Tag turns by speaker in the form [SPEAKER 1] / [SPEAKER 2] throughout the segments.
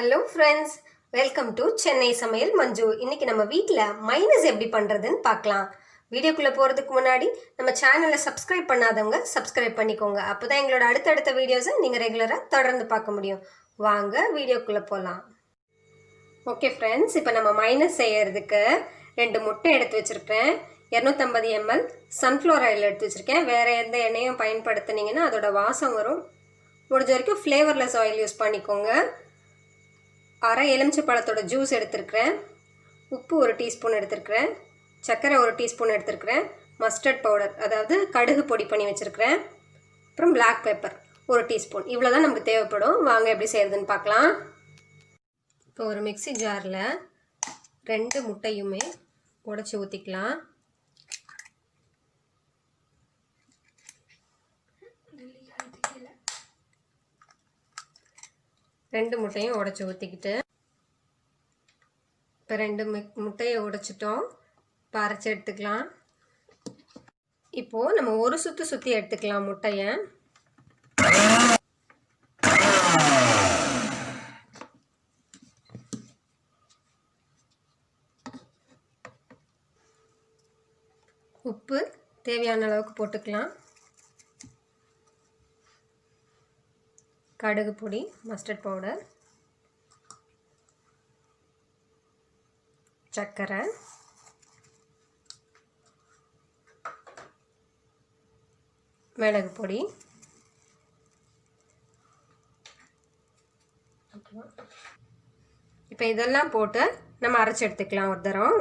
[SPEAKER 1] Hello friends, welcome to Chennai சமையல் மஞ்சு. இன்னைக்கு நம்ம வீட்ல மைனஸ் எப்படி பண்றதுன்னு பார்க்கலாம். வீடியோக்குள்ள போறதுக்கு முன்னாடி நம்ம சேனலை சப்ஸ்கிரைப் பண்ணாதவங்க சப்ஸ்கிரைப் பண்ணிக்கோங்க. அப்பதான் எங்களோட அடுத்தடுத்த வீடியோஸை நீங்க ரெகுலரா தொடர்ந்து பார்க்க முடியும். வாங்க வீடியோக்குள்ள போலாம். ஓகே ஃப்ரெண்ட்ஸ், இப்போ நம்ம மைனஸ் செய்யறதுக்கு 2 முட்டை எடுத்து வச்சிருக்கேன். 250 ml சன்ஃப்ளவர் ஆயில் எடுத்து வச்சிருக்கேன். வேற எந்த எண்ணெயும் பயன்படுத்தினீங்கன்னா அதோட வாசம் வரும். முடிஞ்ச வரைக்கும் ஃப்ளேவர்லெஸ் ஆயில் யூஸ் பண்ணிக்கோங்க. அரை எலுமிச்சை பழத்தோட ஜூஸ் எடுத்துருக்கிறேன். உப்பு 1 டீஸ்பூன் எடுத்துருக்கிறேன். சர்க்கரை 1 டீஸ்பூன் எடுத்துருக்கிறேன். மஸ்டர்ட் பவுடர் அதாவது கடுகு பொடி பண்ணி வச்சுருக்கிறேன். அப்புறம் பிளாக் பெப்பர் 1 டீஸ்பூன். இவ்வளோ தான் நமக்கு தேவைப்படும். வாங்க எப்படி செய்யறதுன்னு பார்க்கலாம். இப்போ ஒரு மிக்ஸி ஜாரில் 2 முட்டையுமே உடைச்சி ஊற்றிக்கலாம். ரெண்டு முட்டையும் உடைச்சி ஊற்றிக்கிட்டு இப்போ 2 முட்டையை உடைச்சிட்டோம். இப்போ அரைச்சி எடுத்துக்கலாம். இப்போது நம்ம ஒரு சுற்றி எடுத்துக்கலாம் முட்டையை. உப்பு தேவையான அளவுக்கு போட்டுக்கலாம். கடுகு பொடி, மஸ்டர்ட் பவுடர், சர்க்கரை, மிளகு பொடி, இப்போ இதெல்லாம் போட்டு நம்ம அரைச்சி எடுத்துக்கலாம். ஒரு தரம்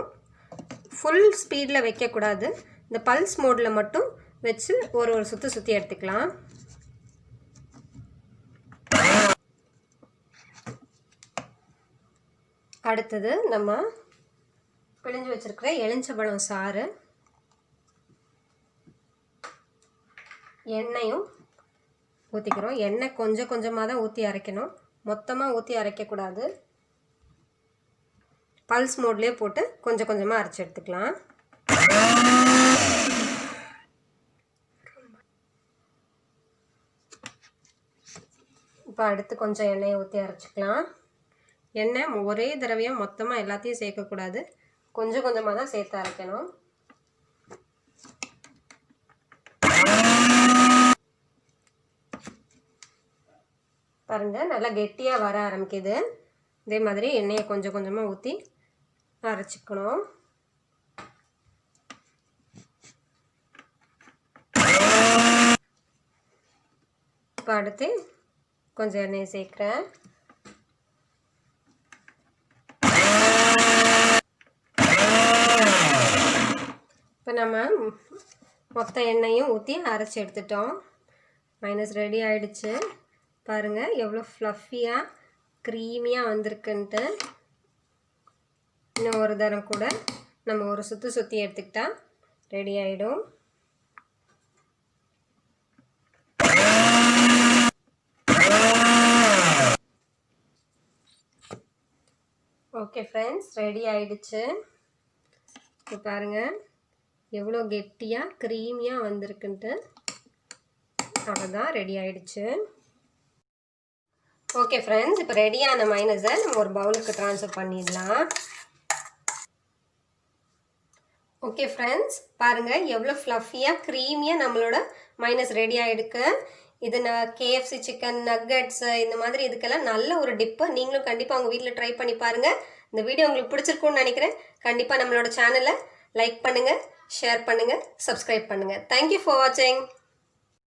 [SPEAKER 1] ஃபுல் ஸ்பீடில் வைக்கக்கூடாது. இந்த பல்ஸ் மோடில் மட்டும் வச்சு ஒரு சுற்றி எடுத்துக்கலாம். அடுத்தது நம்ம பிழிஞ்சு வச்சிருக்கிற எலுமிச்சம்பழம் சாறு, எண்ணெயும் ஊற்றிக்கிறோம். எண்ணெய் கொஞ்சம் கொஞ்சமாக தான் ஊற்றி அரைக்கணும், மொத்தமாக ஊற்றி அரைக்கக்கூடாது. பல்ஸ் மோட்லேயே போட்டு கொஞ்சம் கொஞ்சமாக அரைச்சி எடுத்துக்கலாம். இப்போ அடுத்து கொஞ்சம் எண்ணெயை ஊற்றி அரைச்சிக்கலாம். எண்ணெய் ஒரே தடவையாக மொத்தமாக எல்லாத்தையும் சேர்க்கக்கூடாது, கொஞ்சம் கொஞ்சமாக தான் சேர்த்து அரைக்கணும். பாருங்கள், நல்லா கெட்டியாக வர ஆரம்பிக்குது. இதே மாதிரி எண்ணெயை கொஞ்சம் கொஞ்சமாக ஊற்றி அரைச்சிக்கணும். இப்போ அடுத்து கொஞ்சம் எண்ணெயை சேர்க்குறேன். இப்போ நம்ம மொத்த எண்ணெயும் ஊற்றி அரைச்சி எடுத்துட்டோம். மைனஸ் ரெடி ஆகிடுச்சு. பாருங்கள் எவ்வளோ ஃப்ளஃபியாக க்ரீமியாக வந்திருக்குன்ட்டு. இன்னும் ஒரு தரம் கூட நம்ம ஒரு சுற்றி எடுத்துக்கிட்டா ரெடி ஆகிடும். ஓகே ஃப்ரெண்ட்ஸ், ரெடி ஆகிடுச்சு. இப்போ பாருங்கள் எவ்வளோ கெட்டியாக க்ரீமியாக வந்திருக்குன்ட்டு. அவ்வளோதான், ரெடி ஆகிடுச்சு. ஓகே ஃப்ரெண்ட்ஸ், இப்போ ரெடியான மைனஸை நம்ம ஒரு பவுலுக்கு ட்ரான்ஸ்ஃபர் பண்ணிடலாம். ஓகே ஃப்ரெண்ட்ஸ், பாருங்கள் எவ்வளோ ஃப்ளஃபியாக க்ரீமியாக நம்மளோட மைனஸ் ரெடி ஆகிடுக்கு. இது KFC சிக்கன் நக்கட்ஸு இந்த மாதிரி இதுக்கெல்லாம் நல்ல ஒரு டிப்பு. நீங்களும் கண்டிப்பாக உங்கள் வீட்டில் ட்ரை பண்ணி பாருங்கள். இந்த வீடியோ உங்களுக்கு பிடிச்சிருக்குன்னு நினைக்கிறேன். கண்டிப்பாக நம்மளோட சேனலை லைக் பண்ணுங்கள், ஷேர் பண்ணுங்கள், சப்ஸ்கிரைப் பண்ணுங்கள். தேங்க்யூ ஃபார் வாட்சிங்.